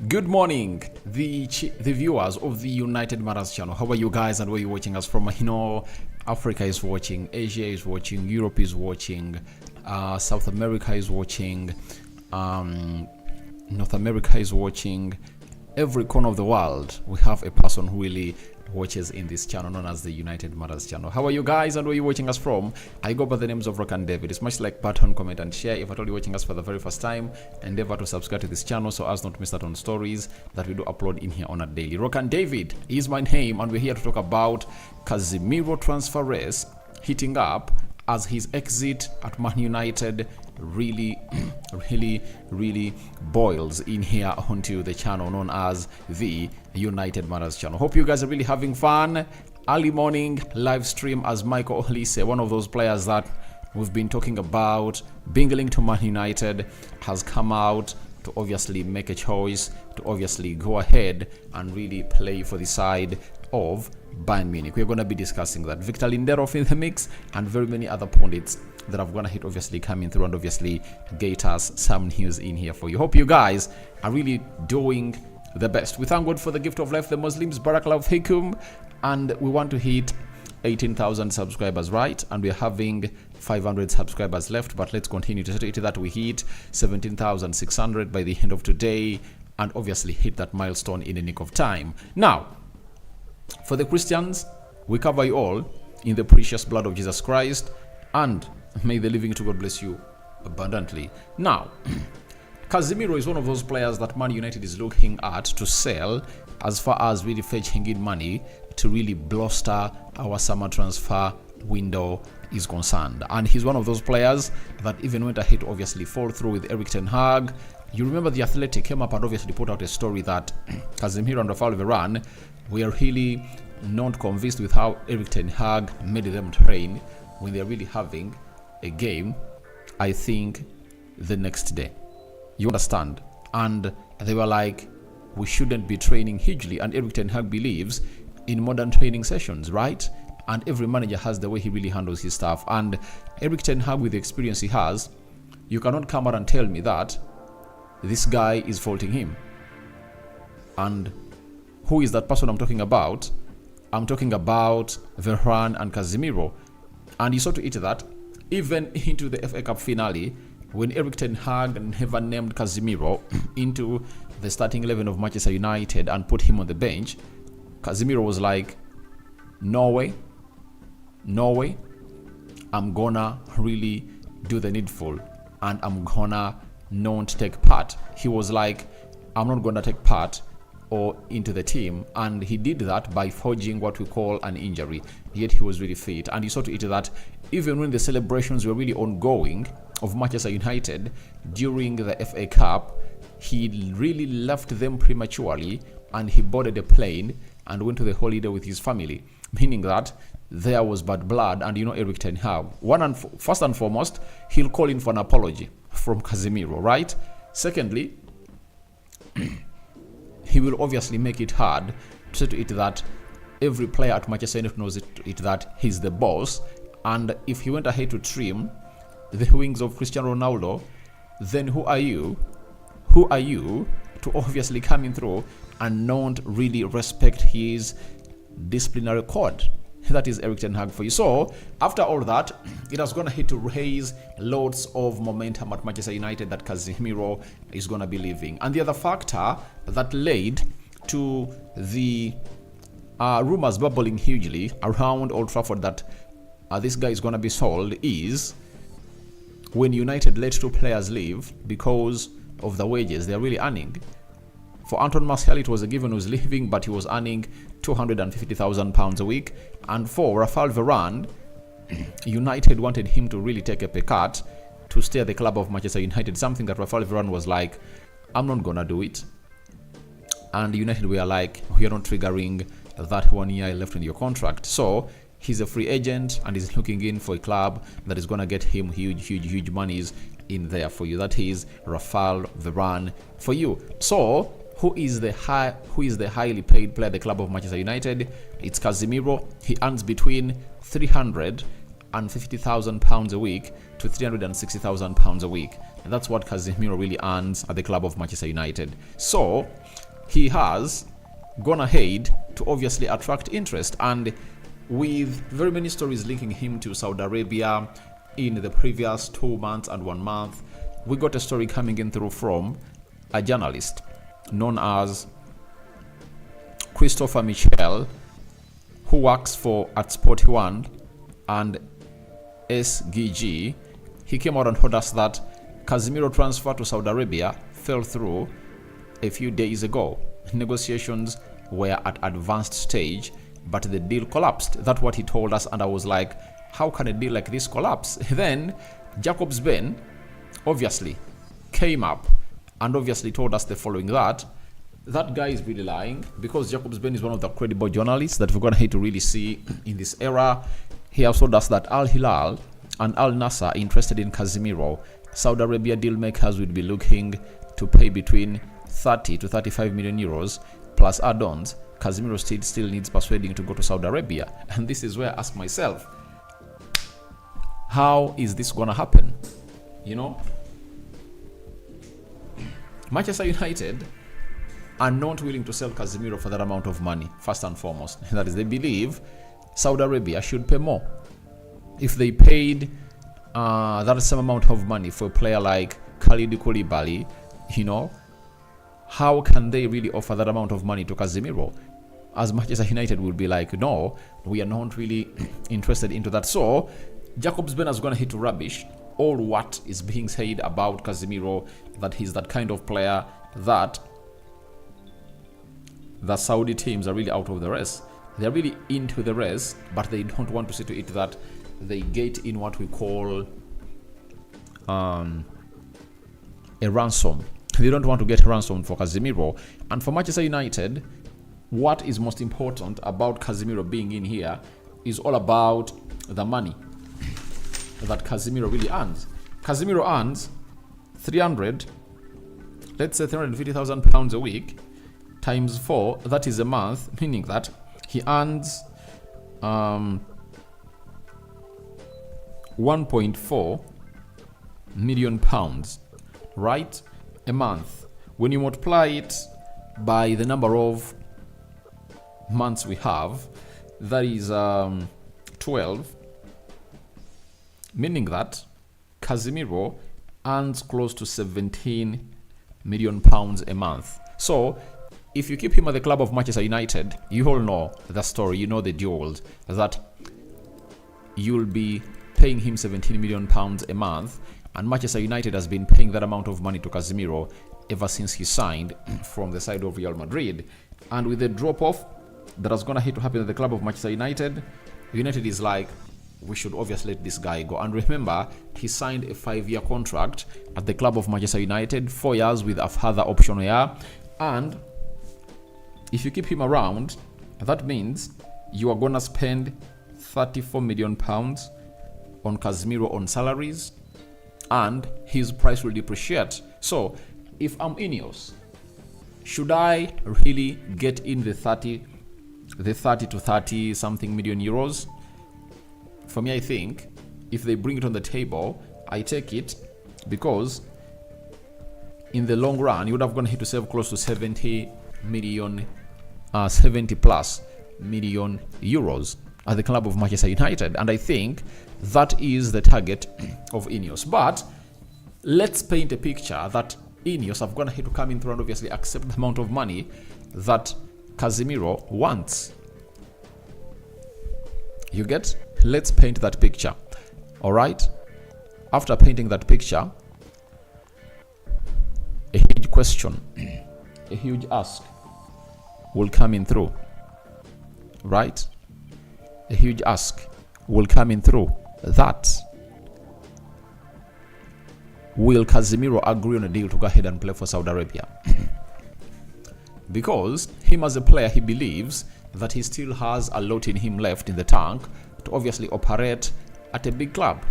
Good morning, the viewers of the United Matters channel. How are you guys and where are you watching us from? Africa is watching, Asia is watching, Europe is watching, South America is watching, North America is watching. Every corner of the world, we have a person who really watches in this channel known as the United Matters channel. How are you guys and where are you watching us from? I go by the names of Rock and David. It's much like button, comment and share. If at all you're watching us for the very first time, endeavor to subscribe to this channel so as not to miss out on stories that we do upload in here on a daily. Rock and David is my name and we're here to talk about Casemiro transfer race heating up as his exit at Man United really boils in here onto the channel known as the United Matters channel. Hope you guys are really having fun. Early morning live stream as Michael Olise, one of those players that we've been talking about being linked to Man United, has come out to obviously make a choice to obviously go ahead and really play for the side of Bayern Munich. We're going to be discussing that. Victor Lindelof in the mix and very many other pundits that I've gonna hit obviously coming through and obviously get us some news in here for you. Hope you guys are really doing the best. We thank God for the gift of life, the Muslims, Barakallahu Fikum, and we want to hit 18,000 subscribers, right? And we're having 500 subscribers left, but let's continue to see that we hit 17,600 by the end of today and obviously hit that milestone in a nick of time. Now, for the Christians, we cover you all in the precious blood of Jesus Christ, and may the living to God bless you abundantly. Now, Casemiro is one of those players that Man United is looking at to sell as far as really fetching in money to really bluster our summer transfer window is concerned. And he's one of those players that even went ahead to obviously fall through with Erik ten Hag. You remember the Athletic came up and obviously put out a story that Casemiro and Rafael Varane were really not convinced with how Erik ten Hag made them train when they're really having a game, I think, the next day. You understand? And they were like, we shouldn't be training hugely. And Erik ten Hag believes in modern training sessions, right? And every manager has the way he really handles his stuff. And Erik ten Hag, with the experience he has, you cannot come out and tell me that this guy is faulting him. And who is that person I'm talking about? I'm talking about Varane and Casemiro. And you saw to it that even into the FA Cup finale, when Erik ten Hag never named Casemiro into the starting 11 of Manchester United and put him on the bench, Casemiro was like, no way, I'm gonna really do the needful and I'm gonna not take part. He was like, I'm not gonna take part or into the team, and he did that by forging what we call an injury, yet he was really fit. And you saw to it that even when the celebrations were really ongoing of Manchester United during the FA Cup, he really left them prematurely and he boarded a plane and went to the holiday with his family, meaning that there was bad blood. And you know Erik ten Hag, first and foremost, he'll call in for an apology from Casemiro, right? Secondly, he will obviously make it hard to say to it that every player at Manchester United knows it that he's the boss, and if he went ahead to trim the wings of Cristiano Ronaldo, then who are you to obviously come in through and not really respect his disciplinary code? That is Erik ten Hag for you. So after all that, it has gonna hit to raise loads of momentum at Manchester United that Casemiro is gonna be leaving. And the other factor that led to the rumors bubbling hugely around Old Trafford that this guy is gonna be sold is when United let two players leave because of the wages they're really earning. For Anton Martial, it was a given who was leaving, but he was earning £250,000 a week. And for Rafael Varane, United wanted him to really take a pay cut to stay at the club of Manchester United, something that Rafael Varane was like, I'm not gonna do it. And United were like, we are not triggering that 1 year left in your contract. So he's a free agent and he's looking in for a club that is gonna get him huge monies in there for you. That is Rafael Varane for you. So who is the highly paid player at the club of Manchester United? It's Casemiro. He earns between 300 350,000 pounds a week to 360,000 pounds a week. And that's what Casemiro really earns at the club of Manchester United. So he has gone ahead to obviously attract interest, and with very many stories linking him to Saudi Arabia in the previous 2 months and 1 month, we got a story coming in through from a journalist known as Christopher Michel, who works for at Sport 1 and SGG. He came out and told us that Casemiro transfer to Saudi Arabia fell through a few days ago. Negotiations were at advanced stage, but the deal collapsed. That's what he told us, and I was like, how can a deal like this collapse? Then Jakobsben obviously came up and obviously told us the following: that guy is really lying, because Jakobsben is one of the credible journalists that we're going to hate to really see in this era. He has told us that Al Hilal and Al Nassr are interested in Casemiro. Saudi Arabia deal makers would be looking to pay between 30 to 35 million euros plus add-ons. Casemiro still needs persuading to go to Saudi Arabia. And this is where I ask myself, how is this going to happen? You know, Manchester United are not willing to sell Casemiro for that amount of money, first and foremost. That is, they believe Saudi Arabia should pay more. If they paid that same amount of money for a player like Khalid Koulibaly, you know, how can they really offer that amount of money to Casemiro? As Manchester United will be like, no, we are not really interested into that. So Jakobsben has gone ahead to rubbish all what is being said about Casemiro, that he's that kind of player that the Saudi teams are really out of the race. They're really into the race, but they don't want to see to it that they get in what we call a ransom. They don't want to get ransomed for Casemiro. And for Manchester United, what is most important about Casemiro being in here is all about the money that Casemiro really earns. Casemiro earns 350,000 pounds a week times 4, that is a month, meaning that he earns 1.4 million pounds, right, a month. When you multiply it by the number of months we have, that is 12, meaning that Casemiro earns close to 17 million pounds a month. So if you keep him at the club of Manchester United, you all know the story, you know the duels, that you'll be paying him 17 million pounds a month, and Manchester United has been paying that amount of money to Casemiro ever since he signed from the side of Real Madrid. And with the drop-off that has gonna hit to happen at the club of Manchester United, United is like, we should obviously let this guy go. And remember, he signed a 5-year contract at the club of Manchester United, 4 years with a further option year. And if you keep him around, that means you are gonna spend 34 million pounds on Casemiro on salaries, and his price will depreciate. So if I'm Ineos, should I really get in the 30 to 30 something million euros? For me, I think if they bring it on the table, I take it, because in the long run, you would have gone here to save close to 70 plus million euros at the club of Manchester United. And I think that is the target of Ineos. But let's paint a picture that Ineos have gone ahead to come in through and obviously accept the amount of money that Casemiro wants. You get? Let's paint that picture. All right? After painting that picture, a huge question, a huge ask will come in through. Right? A huge ask will come in through. That will Casemiro agree on a deal to go ahead and play for Saudi Arabia? Because him as a player, he believes that he still has a lot in him left in the tank to obviously operate at a big club.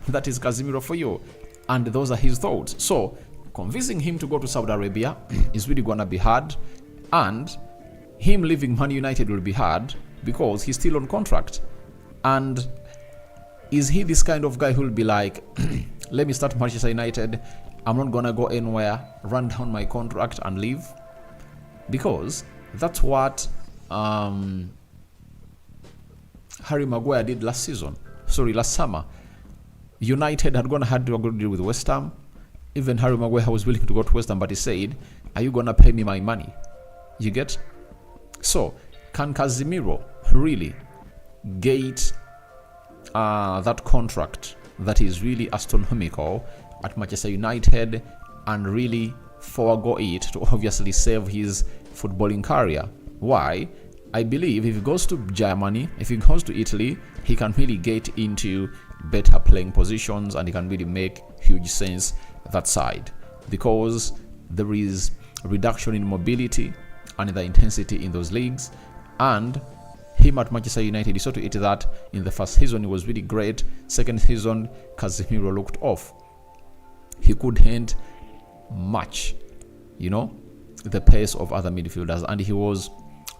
That is Casemiro for you. And those are his thoughts. So convincing him to go to Saudi Arabia is really going to be hard. And him leaving Man United will be hard because he's still on contract. And Is he this kind of guy who will be like, let me start Manchester United, I'm not gonna go anywhere, run down my contract and leave? Because that's what Harry Maguire did last summer. United had had to agree with West Ham. Even Harry Maguire was willing to go to West Ham, but he said, are you gonna pay me my money? You get? So can Casemiro really get that contract that is really astronomical at Manchester United and really forego it to obviously save his footballing career? Why? I believe if he goes to Germany, if he goes to Italy, he can really get into better playing positions and he can really make huge sense that side, because there is reduction in mobility and the intensity in those leagues. And him at Manchester United, he saw to it that in the first season he was really great. Second season, Casemiro looked off. He couldn't match, the pace of other midfielders, and he was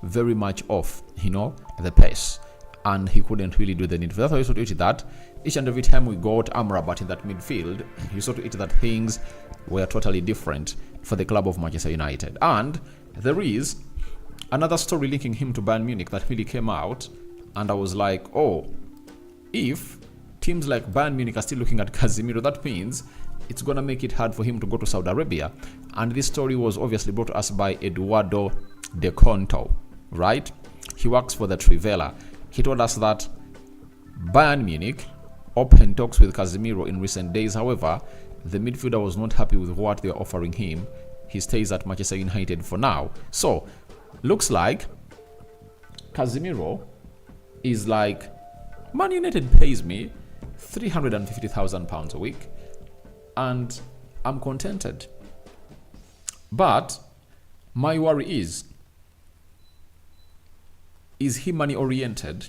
very much off, the pace, and he couldn't really do the midfield. That's why he saw to it that each and every time we got Amrabat in that midfield, he saw to it that things were totally different for the club of Manchester United. And there is another story linking him to Bayern Munich that really came out, and I was like, oh, if teams like Bayern Munich are still looking at Casemiro, that means it's going to make it hard for him to go to Saudi Arabia. And this story was obviously brought to us by Eduardo De Conto, right? He works for the Trivela. He told us that Bayern Munich opened talks with Casemiro in recent days. However, the midfielder was not happy with what they were offering him. He stays at Manchester United for now. So, looks like Casemiro is like, Man United pays me £350,000 a week and I'm contented. But my worry is he money oriented,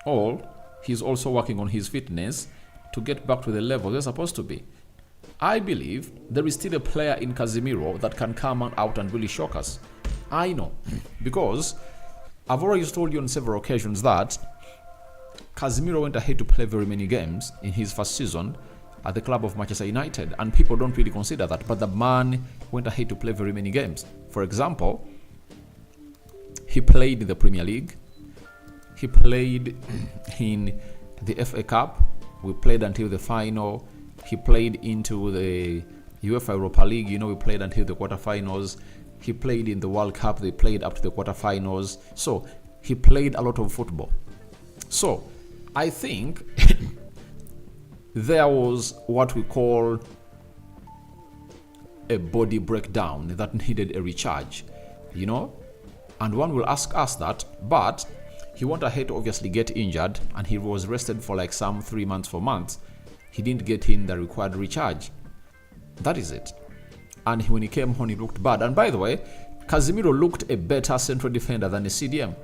or he's also working on his fitness to get back to the level they're supposed to be? I believe there is still a player in Casemiro that can come out and really shock us. I know, because I've already told you on several occasions that Casemiro went ahead to play very many games in his first season at the club of Manchester United, and people don't really consider that, but the man went ahead to play very many games. For example, he played in the Premier League, he played in the FA Cup, we played until the final, he played into the UEFA Europa League, we played until the quarterfinals, he played in the World Cup, they played up to the quarterfinals, so he played a lot of football. So I think there was what we call a body breakdown that needed a recharge, and one will ask us that, but he went ahead to obviously get injured and he was rested for like some 3 months, 4 months. He didn't get in the required recharge. That is it. And when he came home, he looked bad. And by the way, Casemiro looked a better central defender than a CDM.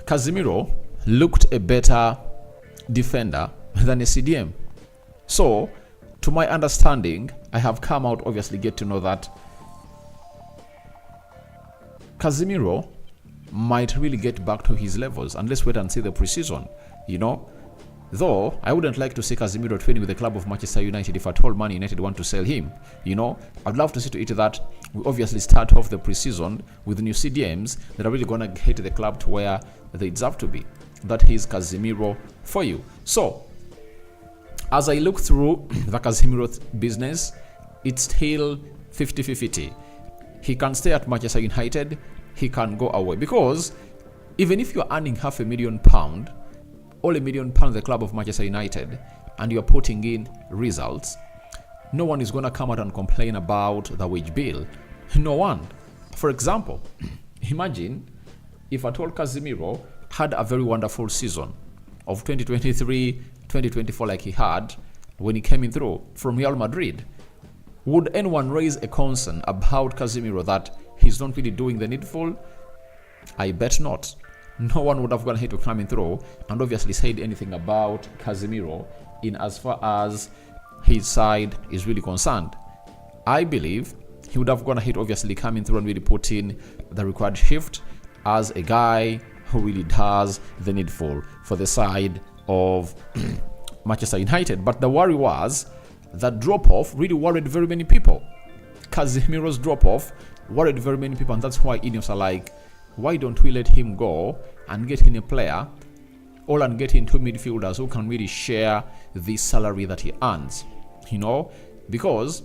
Casemiro looked a better defender than a CDM. So, to my understanding, I have come out obviously get to know that Casemiro might really get back to his levels, and let's wait and see the preseason, Though, I wouldn't like to see Casemiro training with the club of Manchester United if at all Man United want to sell him. I'd love to see to it that we obviously start off the preseason with new CDMs that are really going to get the club to where they deserve to be. That is Casemiro for you. So, as I look through the Casemiro business, it's still 50-50. He can stay at Manchester United, he can go away. Because even if you're earning £500,000, or £1 million the club of Manchester United, and you're putting in results, no one is going to come out and complain about the wage bill. No one. For example, imagine if at all Casemiro had a very wonderful season of 2023-2024 like he had when he came in through from Real Madrid. Would anyone raise a concern about Casemiro that he's not really doing the needful? I bet not. No one would have gone ahead to come in through and obviously said anything about Casemiro in as far as his side is really concerned. I believe he would have gone ahead, obviously coming through and really put in the required shift as a guy who really does the needful for the side of Manchester United. But the worry was that drop-off really worried very many people. Casemiro's drop-off worried very many people, and that's why Ineos are like, why don't we let him go and get in a player, or and get in two midfielders who can really share the salary that he earns, because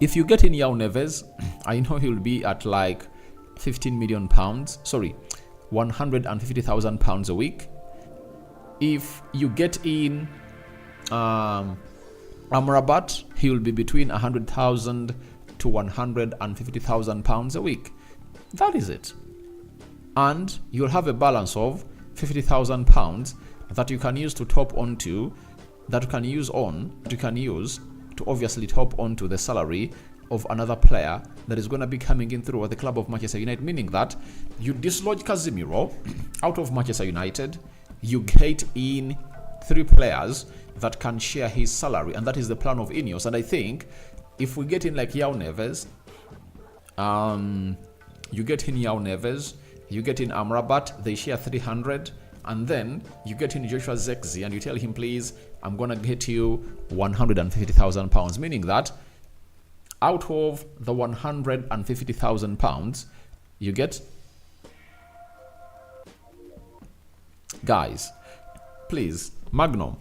if you get in Yao Neves, I know he'll be at like 15 million pounds, sorry, 150,000 pounds a week. If you get in Amrabat, he will be between 100,000 to 150,000 pounds a week. That is it. And you'll have a balance of 50,000 pounds that you can use to top onto, that you can use to obviously top onto the salary of another player that is going to be coming in through at the club of Manchester United, meaning that you dislodge Casemiro out of Manchester United, you get in three players that can share his salary, and that is the plan of Ineos. And I think if we get in like Yao Neves, you get in Yao Neves, you get in Amrabat, they share 300, and then you get in Joshua Zexi and you tell him, please, I'm going to get you 150,000 pounds, meaning that out of the 150,000 pounds, you get, guys, please, Magnum,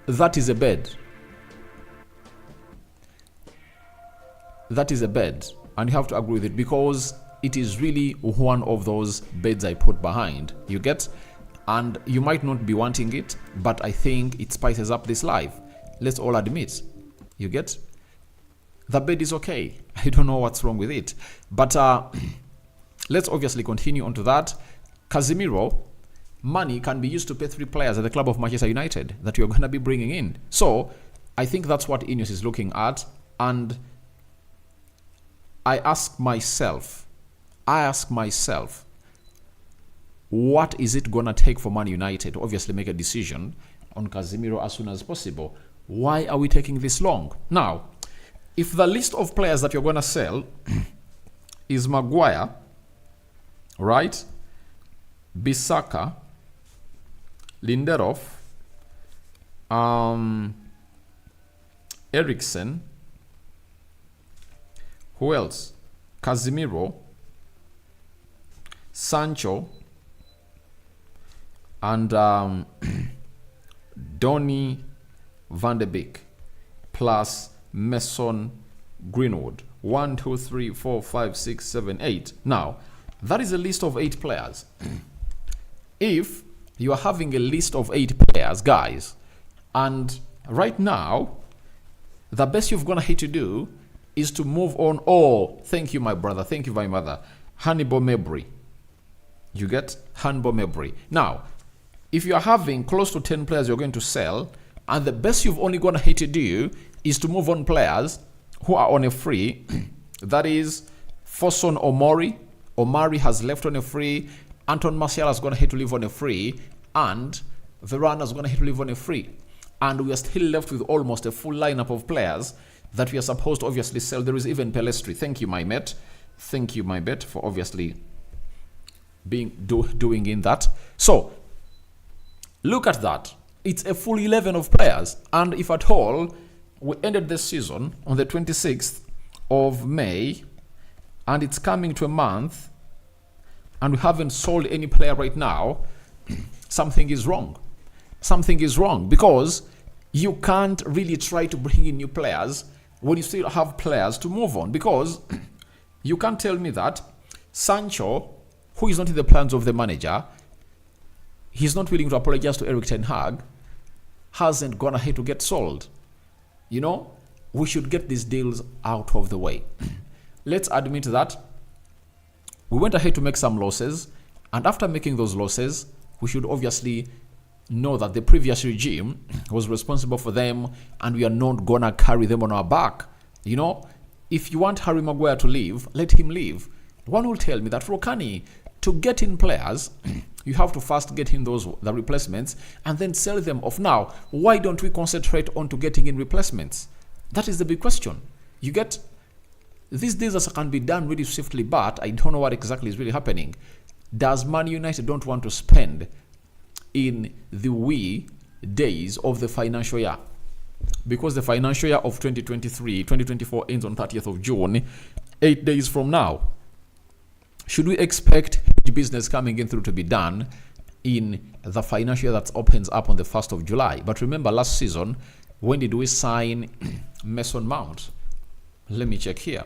that is a bed. That is a bed, and you have to agree with it, because it is really one of those beds I put behind, you get, and you might not be wanting it, but I think it spices up this life. Let's all admit, you get, the bed is okay. I don't know what's wrong with it, but let's obviously continue on to that. Casemiro, money can be used to pay three players at the club of Manchester United that you're going to be bringing in. So I think that's what Ineos is looking at, and I ask myself, what is it going to take for Man United to obviously make a decision on Casemiro as soon as possible? Why are we taking this long? Now, if the list of players that you're going to sell is Maguire, right, Bissaka, Lindelof, Eriksen, who else? Casemiro, Sancho, and Donny van de Beek, plus Mason Greenwood. 1, 2, 3, 4, 5, 6, 7, 8. Now, that is a list of 8 players. If you are having a list of 8 players, guys, and right now, the best you've gonna hate to do is to move on. Oh, thank you, my brother. Thank you, my mother. Hannibal Mabry. You get Hannibal Mabry. Now, if you are having close to 10 players you're going to sell, and the best you've only gonna hate to do is to move on players who are on a free, that is Fosun Omari has left on a free, Anton Martial is gonna hate to leave on a free, and Varane is gonna hate to leave on a free. And we are still left with almost a full lineup of players that we are supposed to obviously sell. There is even Pelestri. Thank you, my mate. Thank you, my bet, for obviously doing in that. So, look at that. It's a full 11 of players. And if at all, we ended this season on the 26th of May, and it's coming to a month, and we haven't sold any player right now, something is wrong. Something is wrong, because you can't really try to bring in new players when you still have players to move on, because you can't tell me that Sancho, who is not in the plans of the manager, he's not willing to apologize to Erik ten Hag, hasn't gone ahead to get sold. You know, we should get these deals out of the way. Let's admit that we went ahead to make some losses, and after making those losses, we should obviously know that the previous regime was responsible for them, and we are not gonna carry them on our back. You know, if you want Harry Maguire to leave, let him leave. One will tell me that, Rokani, to get in players, you have to first get in the replacements and then sell them off. Now, why don't we concentrate on to getting in replacements? That is the big question. You get these deals can be done really swiftly, but I don't know what exactly is really happening. Does Man United don't want to spend in the wee days of the financial year? Because the financial year of 2023-2024 ends on 30th of June, 8 days from now. Should we expect huge business coming in through to be done in the financial year that opens up on the 1st of July? But remember, last season, when did we sign Mason Mount? Let me check here.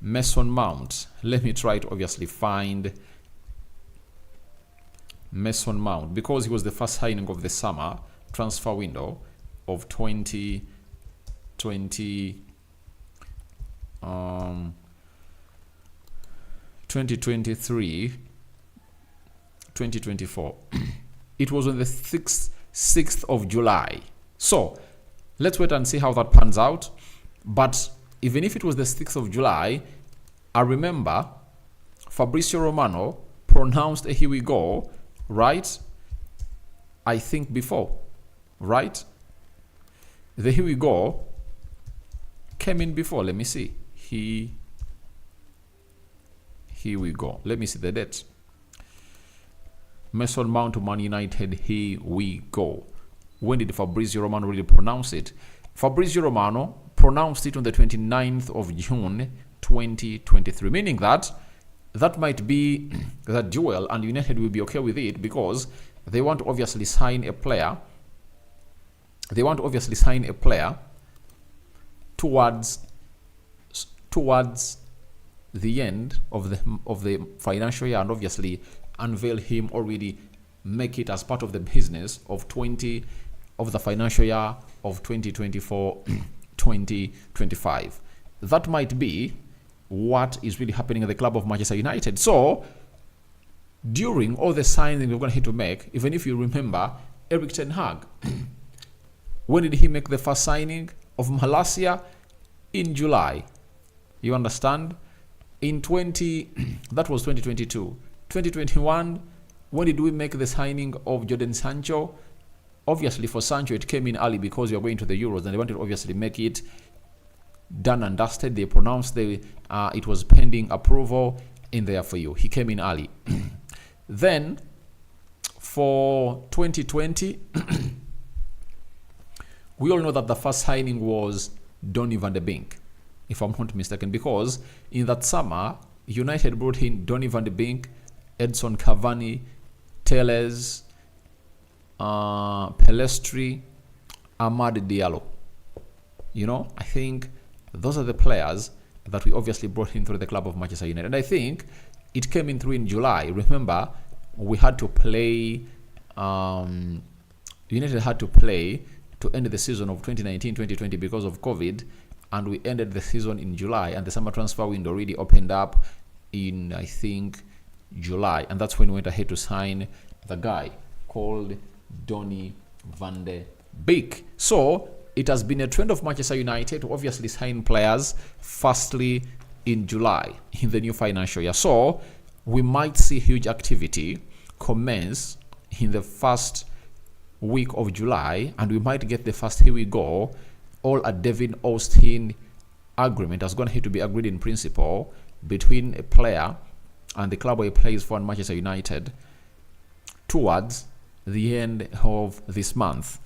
Mason Mount. Let me try to obviously find Mason Mount, because he was the first signing of the summer transfer window of 2023 2024. It was on the 6th of July. So let's wait and see how that pans out. But even if it was the 6th of July, I remember Fabrizio Romano pronounced a "here we go," right? I think before, right? The "here we go" came in before. Let me see. Here we go. Let me see the date. Mason Mount to Man United, here we go. When did Fabrizio Romano really pronounce it? Fabrizio Romano pronounced it on the 29th of June 2023, meaning that might be that duel, and United will be okay with it because they want to obviously sign a player. They want to obviously sign a player towards the end of the financial year, and obviously unveil him, already make it as part of the business of the financial year of 2024-2025. That might be what is really happening at the club of Manchester United. So during all the signings we're going to have to make, even if you remember Eric Ten Hag, when did he make the first signing of Malacia? In July. You understand? That was 2022. 2021, when did we make the signing of Jadon Sancho? Obviously for Sancho it came in early because we are going to the Euros, and they wanted to obviously make it done and dusted. They pronounced it was pending approval in there for you. He came in early. Then for 2020, we all know that the first signing was Donny van de Beek, if I'm not mistaken, because in that summer United brought in Donny van de Beek, Edson Cavani, Telles, Pelestri, Amad Diallo. You know, I think those are the players that we obviously brought in through the club of Manchester United. And I think it came in through in July. Remember, we had to play, United had to play to end the season of 2019-2020 because of COVID. And we ended the season in July, and the summer transfer window really opened up in, I think, July. And that's when we went ahead to sign the guy called Donny van de Beek. So it has been a trend of Manchester United to obviously sign players firstly in July in the new financial year. So we might see huge activity commence in the first week of July, and we might get the first "here we go," all a David Austin agreement that's going to have to be agreed in principle between a player and the club where he plays for Manchester United towards the end of this month,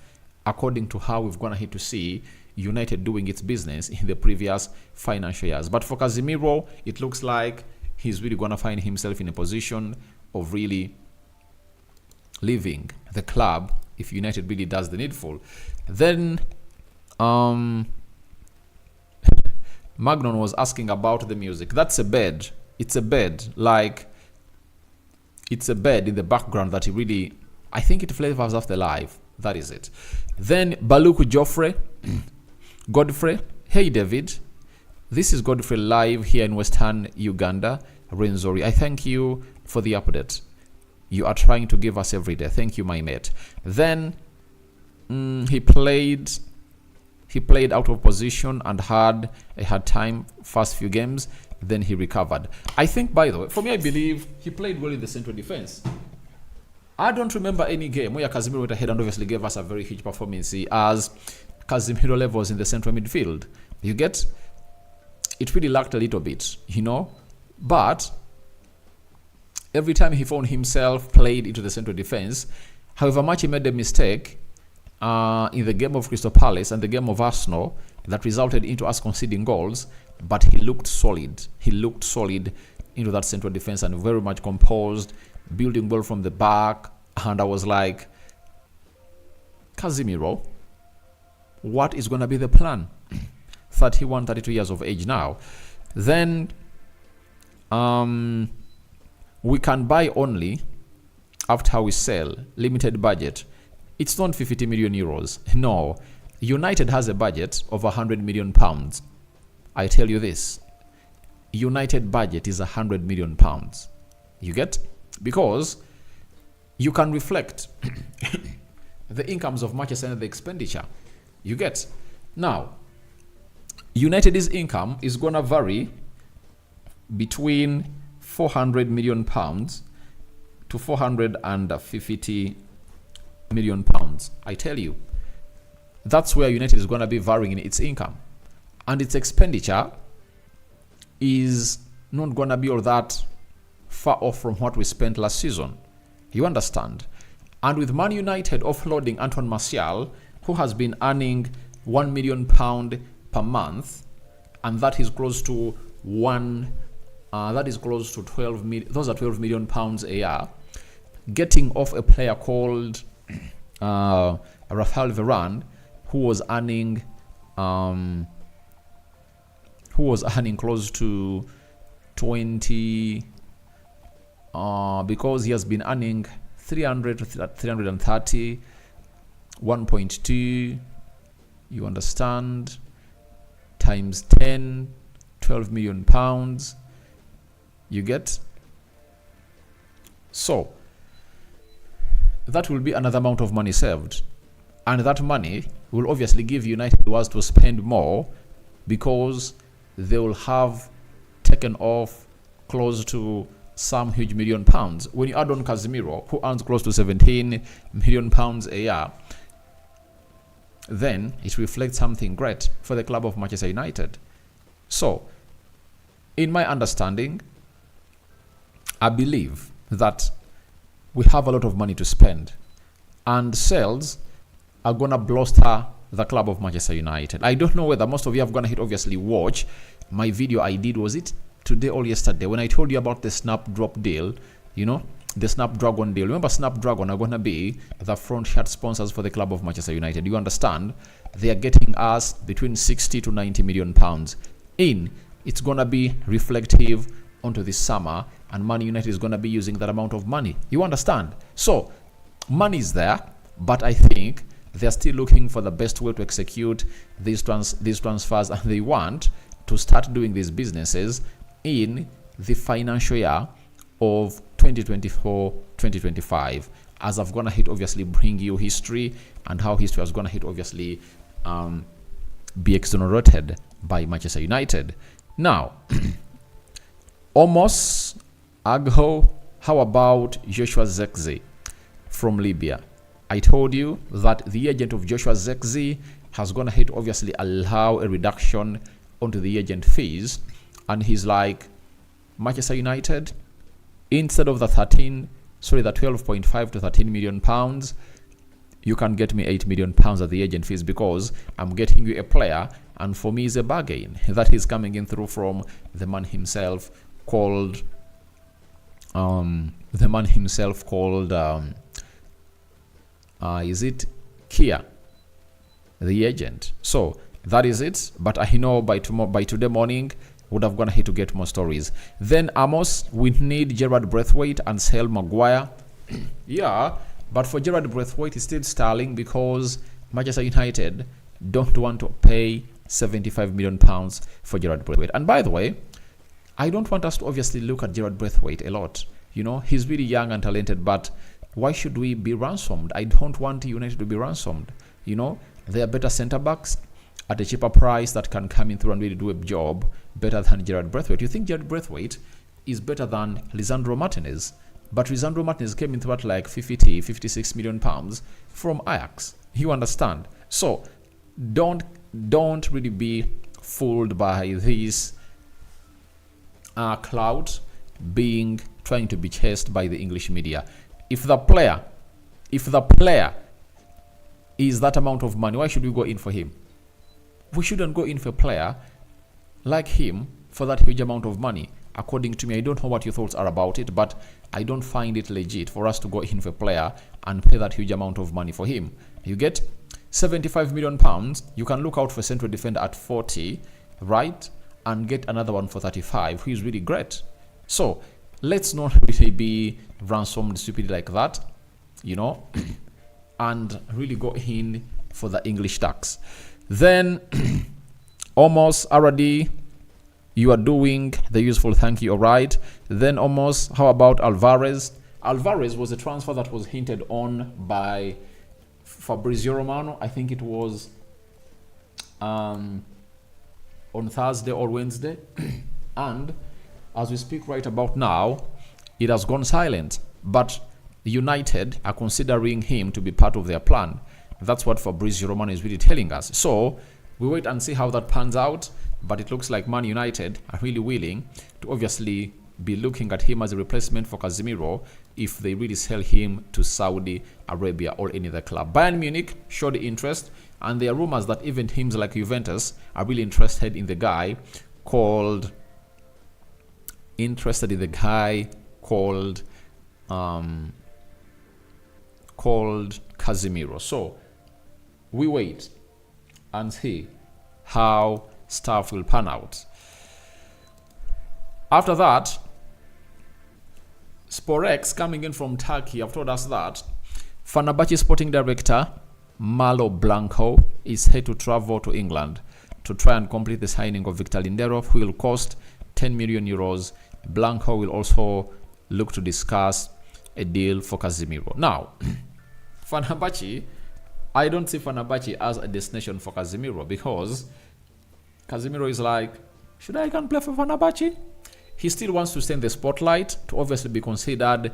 according to how we've gone ahead to see United doing its business in the previous financial years. But for Casemiro, it looks like he's really going to find himself in a position of really leaving the club if United really does the needful. Then Magnon was asking about the music. That's a bed. It's a bed. Like, it's a bed in the background that he really, I think it flavors off the live. That is it. Then Baluku Joffrey. Godfrey. Hey, David. This is Godfrey live here in Western Uganda. Renzori, I thank you for the update you are trying to give us every day. Thank you, my mate. Then he played out of position and had a hard time first few games. Then he recovered. I think, by the way, for me, I believe he played well in the central defense. I don't remember any game where Casemiro went ahead and obviously gave us a very huge performance as Casemiro levels in the central midfield. You get? It really lacked a little bit, you know? But every time he found himself played into the central defense, however much he made a mistake in the game of Crystal Palace and the game of Arsenal that resulted into us conceding goals, but he looked solid. He looked solid into that central defense and very much composed, building well from the back. And I was like, Casemiro, what is going to be the plan? 31, 32 years of age now. Then we can buy only after we sell. Limited budget. It's not 50 million euros. No. United has a budget of 100 million pounds. I tell you this. United budget is 100 million pounds. You get? Because you can reflect the incomes of Manchester and the expenditure. You get? Now, United's income is going to vary between 400 million pounds to 450 million pounds. I tell you, that's where United is going to be varying in its income. And its expenditure is not going to be all that far off from what we spent last season. You understand? And with Man United offloading Antoine Martial, who has been earning £1 million per month, and that is close to 12 million. Those are 12 million pounds a year. Getting off a player called Rafael Varane, who was earning close to 20, because he has been earning 300 to 330, 1.2, you understand, times 10, 12 million pounds. You get? So that will be another amount of money saved, and that money will obviously give United was to spend more, because they will have taken off close to some huge million pounds. When you add on Casemiro, who earns close to 17 million pounds a year, then it reflects something great for the club of Manchester United. So, in my understanding, I believe that we have a lot of money to spend, and sales are going to bluster the club of Manchester United. I don't know whether most of you have gonna obviously watch my video I did, was it today or yesterday, when I told you about the Snapdrop deal, you know, the Snapdragon deal. Remember, Snapdragon are going to be the front shirt sponsors for the club of Manchester United. You understand? They are getting us between 60 to 90 million pounds in. It's going to be reflective onto this summer, and Man United is going to be using that amount of money. You understand? So, money is there, but I think they're still looking for the best way to execute these transfers, and they want to start doing these businesses in the financial year of 2024-2025. As I've gonna hit obviously bring you history and how history has gonna hit obviously be exonerated by Manchester United. Now, Omos Agho, how about Joshua Zirkzee from Libya? I told you that the agent of Joshua Zirkzee has gonna hit obviously allow a reduction onto the agent fees, and he's like, Manchester United, instead of the 12.5 to 13 million pounds, you can get me 8 million pounds at the agent fees, because I'm getting you a player, and for me is a bargain that is coming in through from the man himself called is it Kia, the agent. So that is it. But I know by today morning would have gone ahead to get more stories. Then Amos, we need Gerard Braithwaite and sell Maguire. Yeah, but for Gerard Braithwaite, it's still stalling because Manchester United don't want to pay 75 million pounds for Gerard Braithwaite. And by the way, I don't want us to obviously look at Gerard Braithwaite a lot. You know, he's really young and talented, but why should we be ransomed? I don't want United to be ransomed. You know, there are better centre backs at a cheaper price that can come in through and really do a job better than Gerard Braithwaite. You think Gerard Braithwaite is better than Lisandro Martinez? But Lisandro Martinez came into at like 50, 56 million pounds from Ajax. You understand? So don't really be fooled by this cloud trying to be chased by the English media. If the player is that amount of money, why should we go in for him? We shouldn't go in for a player like him for that huge amount of money. According to me, I don't know what your thoughts are about it, but I don't find it legit for us to go in for a player and pay that huge amount of money for him. You get 75 million pounds, you can look out for central defender at 40, right? And get another one for 35, who is really great. So let's not really be ransomed stupidly like that, you know, and really go in for the English tax. Then almost already you are doing the useful, thank you, all right. Then almost, how about Alvarez? Alvarez was a transfer that was hinted on by Fabrizio Romano. I think it was on Thursday or Wednesday. And as we speak right about now, it has gone silent. But United are considering him to be part of their plan. That's what Fabrizio Romano is really telling us. So we wait and see how that pans out. But it looks like Man United are really willing to obviously be looking at him as a replacement for Casemiro if they really sell him to Saudi Arabia or any other club. Bayern Munich showed interest, and there are rumors that even teams like Juventus are really interested in the guy called Casemiro. So we wait and see how stuff will pan out. After that, Sporex coming in from Turkey have told us that Fenerbahce sporting director Malo Blanco is set to travel to England to try and complete the signing of Victor Lindelof, who will cost 10 million euros. Blanco will also look to discuss a deal for Casemiro. Now, Fenerbahce, I don't see Fenerbahce as a destination for Casemiro, because Casemiro is like, should I can play for Fenerbahce? He still wants to stay in the spotlight to obviously be considered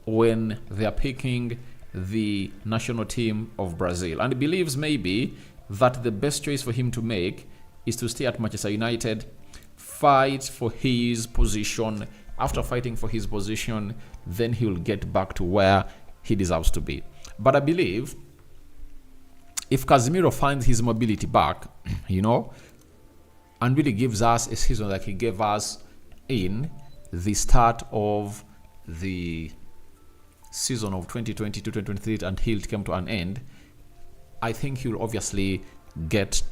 when they are picking the national team of Brazil. And he believes maybe that the best choice for him to make is to stay at Manchester United, fight for his position. After fighting for his position, then he will get back to where he deserves to be. But I believe if Casemiro finds his mobility back, you know, and really gives us a season like he gave us in the start of the season of 2022-2023 until it came to an end, I think he will obviously get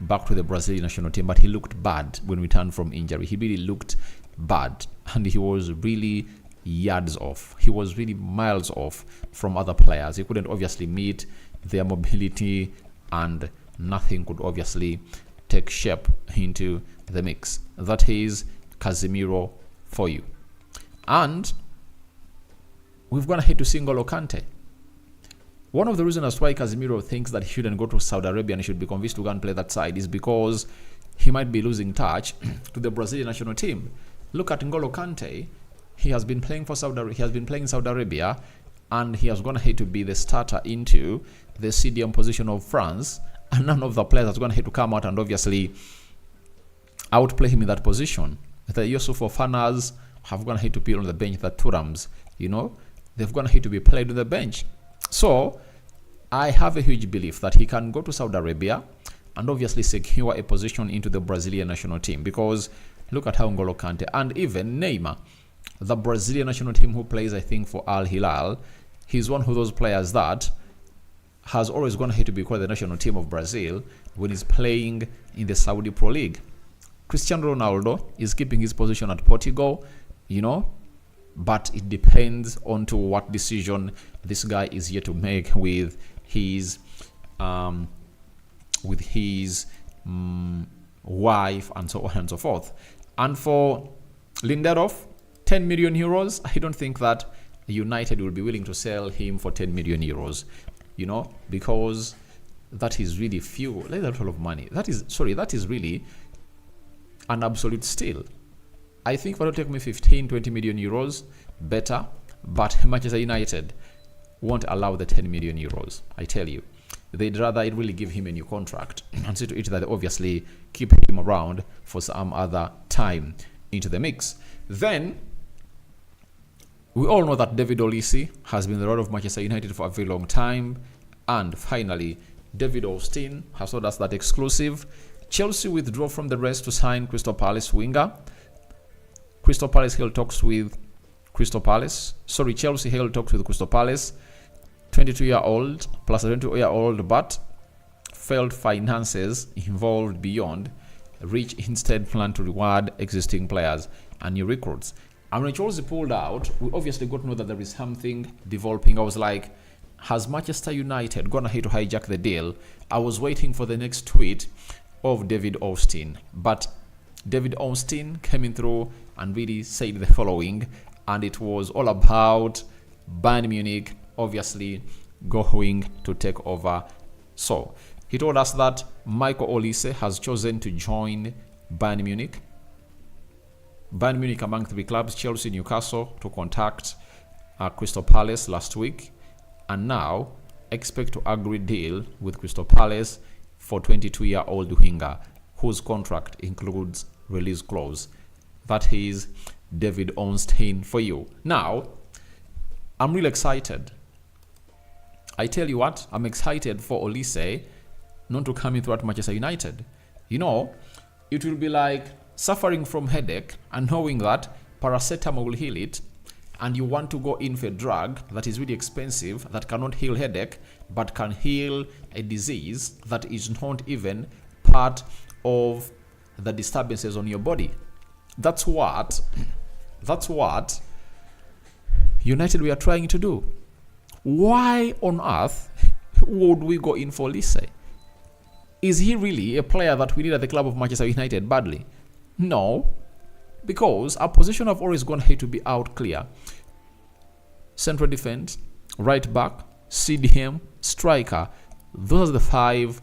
back to the Brazilian national team. But he looked bad when we returned from injury. He really looked bad, and he was really yards off. He was really miles off from other players. He couldn't obviously meet their mobility, and nothing could obviously take shape into the mix. That is Casemiro for you. And we've gone ahead to N'Golo Kante. One of the reasons as why Casemiro thinks that he shouldn't go to Saudi Arabia and he should be convinced to go and play that side is because he might be losing touch to the Brazilian national team. Look at N'Golo Kante. He has been playing for Saudi Arabia, and he has gone ahead to be the starter into the CDM position of France, and none of the players has gone ahead to come out and obviously outplay him in that position. The Yusuf Fofanas have gone ahead to be on the bench. The Turams, you know, they've gone ahead to be played on the bench. So I have a huge belief that he can go to Saudi Arabia and obviously secure a position into the Brazilian national team, because look at how N'Golo Kante and even Neymar, the Brazilian national team who plays, I think, for Al Hilal, he's one of those players that has always gone ahead to be called the national team of Brazil when he's playing in the Saudi Pro League. Cristiano Ronaldo is keeping his position at Portugal, you know, but it depends on to what decision this guy is here to make with his wife and so on and so forth. And for Lindelof, 10 million euros, I don't think that United will be willing to sell him for 10 million euros, you know, because that is really few, like a lot of money. That is really an absolute steal. I think if it'll take me 15, 20 million euros, better. But Manchester United won't allow the 10 million euros. I tell you, they'd rather really give him a new contract and see to it that they obviously keep him around for some other time into the mix. Then we all know that David Olise has been the role of Manchester United for a very long time, and finally David Austin has told us that exclusive. Chelsea withdraw from the race to sign Crystal Palace winger. Crystal Palace held talks with Chelsea held talks with Crystal Palace. 22-year-old plus a 22-year-old, but failed finances involved beyond reach instead plan to reward existing players and new recruits. And when Chelsea pulled out, we obviously got to know that there is something developing. I was like, has Manchester United gone ahead to hijack the deal? I was waiting for the next tweet of David Austin, but David Austin came in through and really said the following, and it was all about Bayern Munich obviously going to take over. So he told us that Michael Olise has chosen to join Bayern Munich. Bayern Munich among 3 clubs, Chelsea, Newcastle, to contact Crystal Palace last week, and now expect to agree deal with Crystal Palace for 22-year-old winger whose contract includes release clause. That is David Ornstein for you. Now, I'm really excited. I tell you what, I'm excited for Olise not to come in through at Manchester United. You know, it will be like suffering from headache and knowing that paracetamol will heal it, and you want to go in for a drug that is really expensive, that cannot heal headache, but can heal a disease that is not even part of the disturbances on your body. That's what United we are trying to do. Why on earth would we go in for Olise? Is he really a player that we need at the club of Manchester United badly? No, because our position have always gone here to be out clear. Central defense, right back, CDM, striker. Those are the 5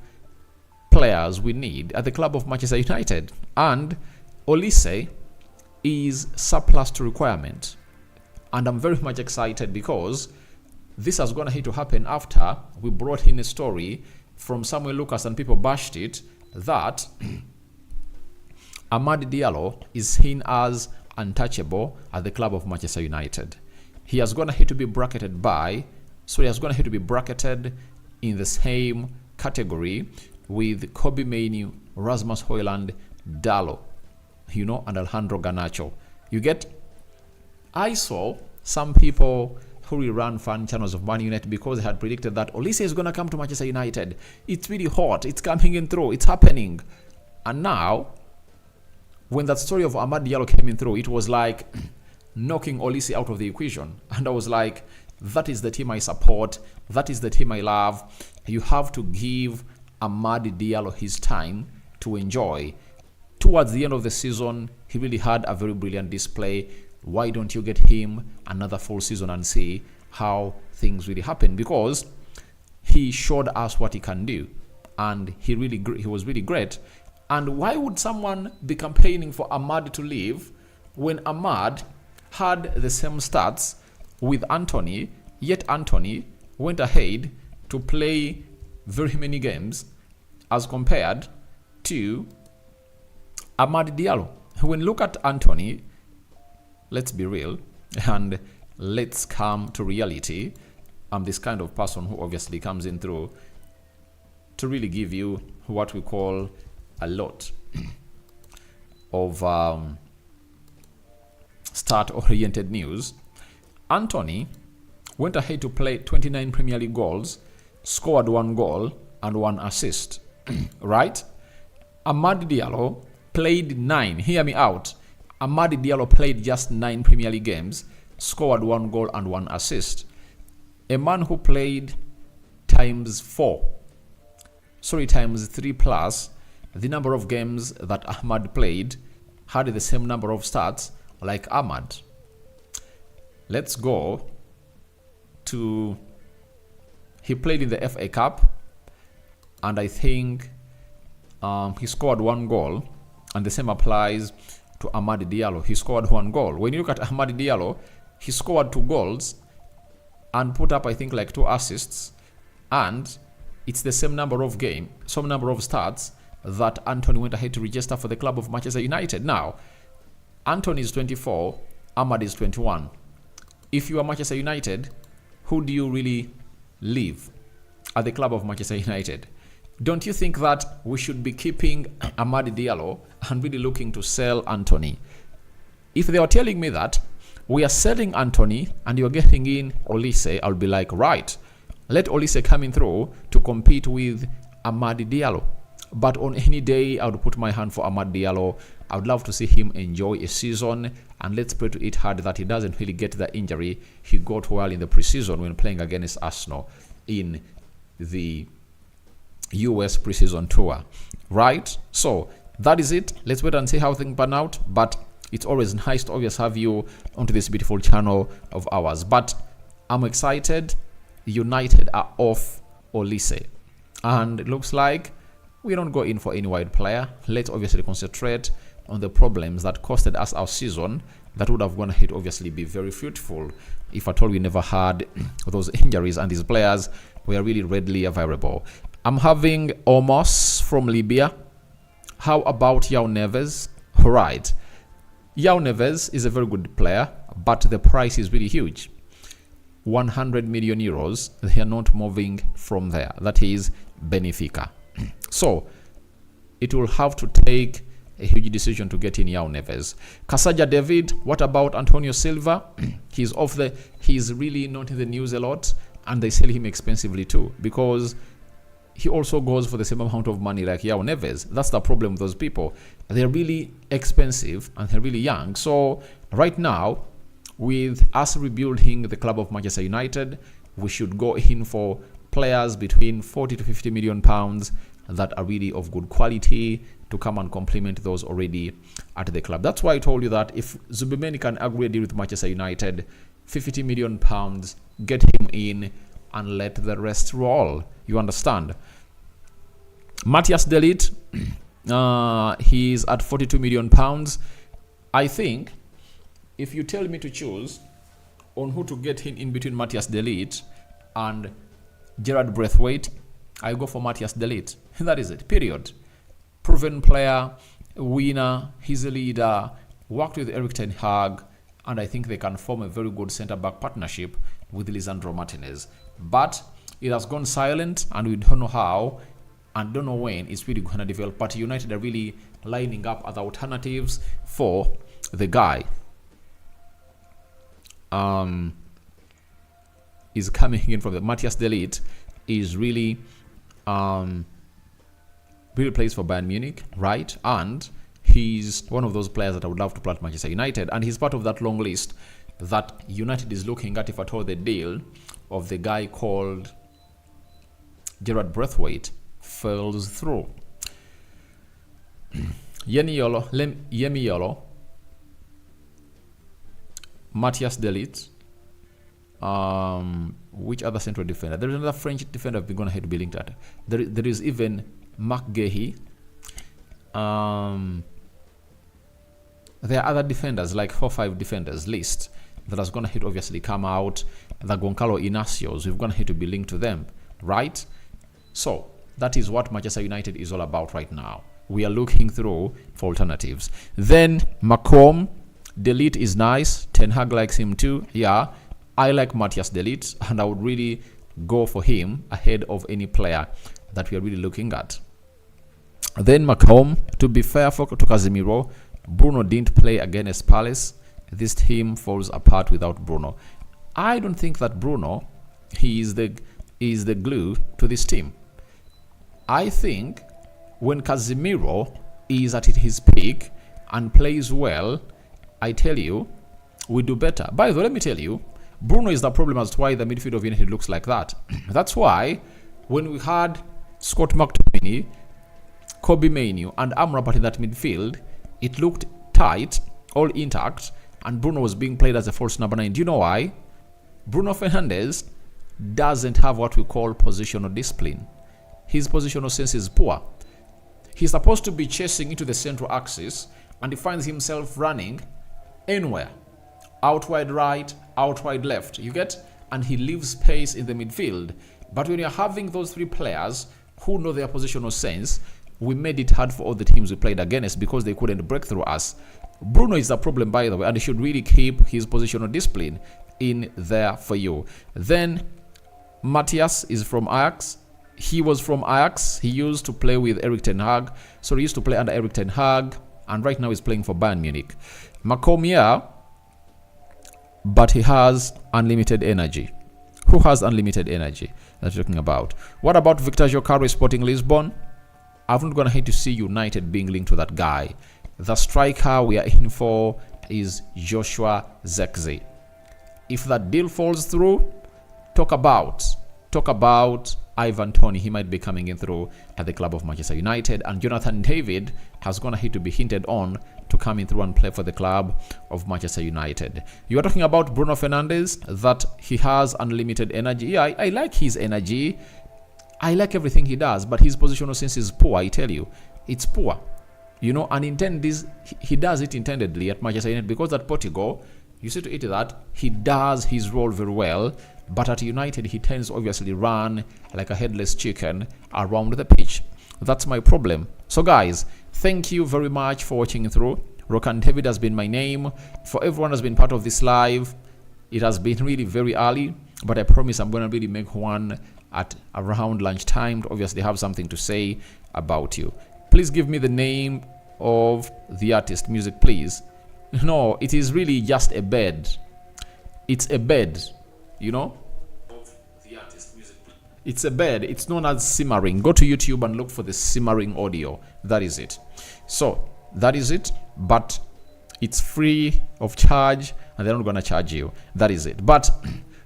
players we need at the club of Manchester United. And Olise is surplus to requirement. And I'm very much excited because this has gone ahead to happen after we brought in a story from Samuel Lucas and people bashed it that Amad Diallo is seen as untouchable at the club of Manchester United. He has gone ahead to be bracketed in the same category with Kobe Mainoo, Rasmus Højlund, Dallo, and Alejandro Garnacho. You get? I saw some people who rerun fan channels of Man United because they had predicted that Olise is going to come to Manchester United. It's really hot. It's coming in through. It's happening. And now, when that story of Amad Diallo came in through, it was like knocking Olise out of the equation. And I was like, that is the team I support. That is the team I love. You have to give Amad Diallo his time to enjoy. Towards the end of the season, he really had a very brilliant display. Why don't you get him another full season and see how things really happen? Because he showed us what he can do, and he was really great. And why would someone be campaigning for Amad to leave when Amad had the same stats with Anthony, yet Anthony went ahead to play very many games as compared to Amad Diallo? When you look at Anthony, let's be real and let's come to reality. I'm this kind of person who obviously comes in through to really give you what we call a lot of start-oriented news. Anthony went ahead to play 29 Premier League goals, scored 1 goal and 1 assist. Right? Amad Diallo played 9. Hear me out. Amad Diallo played just 9 Premier League games, scored 1 goal and 1 assist. A man who played times 3 plus the number of games that Amad played had the same number of starts like Amad. Let's go to, he played in the FA Cup, and I think he scored 1 goal, and the same applies to Amad Diallo. He scored 1 goal. When you look at Amad Diallo, he scored 2 goals and put up, I think, like 2 assists, and it's the same number of starts that Anthony went ahead to register for the club of Manchester United. Now, Anthony is 24, Ahmad is 21. If you are Manchester United, who do you really leave at the club of Manchester United? Don't you think that we should be keeping Amad Diallo and really looking to sell Anthony? If they are telling me that we are selling Anthony and you're getting in Olise, I'll be like, right, let Olise come in through to compete with Amad Diallo. But on any day, I would put my hand for Amad Diallo. I would love to see him enjoy a season, and let's pray to it hard that he doesn't really get the injury he got while in the preseason when playing against Arsenal in the US preseason tour. Right? So that is it. Let's wait and see how things pan out. But it's always nice to always have you onto this beautiful channel of ours. But I'm excited. United are off Olise, and it looks like we don't go in for any wide player. Let's obviously concentrate on the problems that costed us our season. That would have gone ahead obviously be very fruitful if at all we never had those injuries and these players were really readily available. I'm having Omos from Libya. How about Yao Neves? Right. Yao Neves is a very good player, but the price is really huge. 100 million euros. They are not moving from there. That is Benfica. So it will have to take a huge decision to get in Yao Neves. Kasaja David, what about Antonio Silva? He's really not in the news a lot, and they sell him expensively too, because he also goes for the same amount of money like Yao Neves. That's the problem with those people. They're really expensive and they're really young. So right now, with us rebuilding the club of Manchester United, we should go in for players between 40 to 50 million pounds that are really of good quality to come and complement those already at the club. That's why I told you that if Zubimendi can agree a deal with Manchester United, 50 million pounds, get him in and let the rest roll. You understand? Matthias De Ligt, he's at 42 million pounds. I think if you tell me to choose on who to get in between Matthias De Ligt and Gerard Braithwaite, I go for Matthias De Ligt. That is it, period. Proven player, winner, he's a leader, worked with Eric Ten Hag, and I think they can form a very good centre-back partnership with Lisandro Martinez. But it has gone silent, and we don't know how and don't know when it's really going to develop. But United are really lining up other alternatives for the guy. Is coming in from the Matthias De Ligt is really really plays for Bayern Munich, right? And he's one of those players that I would love to play at Manchester United, and he's part of that long list that United is looking at if at all the deal of the guy called Gerard Braithwaite falls through. Yemiolo, Matthias De Ligt, which other central defender? There is another French defender we're going to have to be linked at. There is even Marc Guéhi. There are other defenders, like 4 or 5 defenders list that is going to hit obviously come out. The Goncalo Inacios, we've going to have to be linked to them, right? So that is what Manchester United is all about right now. We are looking through for alternatives. Then Macron, De Ligt is nice. Ten Hag likes him too. Yeah, I like Matthias De Ligt, and I would really go for him ahead of any player that we are really looking at. Then Macron, to be fair to Casemiro, Bruno didn't play against Palace. This team falls apart without Bruno. I don't think that Bruno is the glue to this team. I think when Casemiro is at his peak and plays well, I tell you, we do better. By the way, let me tell you, Bruno is the problem as to why the midfield of United looks like that. That's why when we had Scott McTominay, Kobe Mainoo, and Amrabat in that midfield, it looked tight, all intact, and Bruno was being played as a false number 9. Do you know why? Bruno Fernandes doesn't have what we call positional discipline. His positional sense is poor. He's supposed to be chasing into the central axis, and he finds himself running anywhere. out wide right, out wide left. You get? And he leaves space in the midfield. But when you're having those three players who know their positional sense, we made it hard for all the teams we played against because they couldn't break through us. Bruno is the problem, by the way, and he should really keep his positional discipline in there for you. Then Matthias is from Ajax. He was from Ajax. He used to play with Erik ten Hag. So he used to play under Erik ten Hag, and right now he's playing for Bayern Munich. Macomia, but he has unlimited energy. Who has unlimited energy? That's talking about. What about Victor Jokaro, Sporting Lisbon? I'm not going to hate to see United being linked to that guy. The striker we are in for is Joshua Zirkzee. If that deal falls through, talk about Ivan Toney. He might be coming in through at the club of Manchester United. And Jonathan David has gone ahead to be hinted on to come in through and play for the club of Manchester United. You are talking about Bruno Fernandes, that he has unlimited energy. Yeah, I like his energy. I like everything he does, but his positional sense is poor, I tell you. It's poor. You know, and he does it intendedly at Manchester United because at Portugal, you see to it that he does his role very well, but at United, he tends to obviously run like a headless chicken around the pitch. That's my problem. So guys, thank you very much for watching through. Rokan David has been my name. For everyone who has been part of this live, it has been really very early, but I promise I'm going to really make one at around lunchtime to obviously have something to say about you. Please give me the name of the artist, music please. No, it is really just a bed. It's a bed, you know. The artist, music. It's a bed. It's known as simmering. Go to YouTube and look for the simmering audio. That is it. So that is it. But it's free of charge, and they're not going to charge you. That is it. But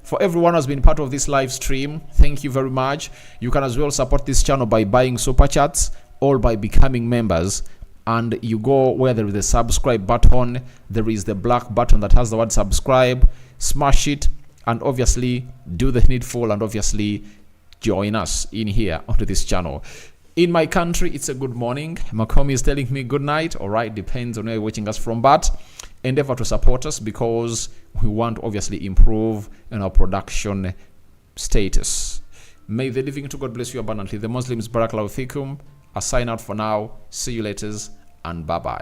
for everyone who has been part of this live stream, thank you very much. You can as well support this channel by buying super chats or by becoming members. And you go where there is the subscribe button. There is the black button that has the word subscribe. Smash it and obviously do the needful and obviously join us in here onto this channel. In my country, it's a good morning. Makomi is telling me good night. All right, depends on where you're watching us from, but endeavor to support us because we want to obviously improve in our production status. May the living to God bless you abundantly. The Muslims, Barakallahu Fikum. I sign out for now. See you later and bye-bye.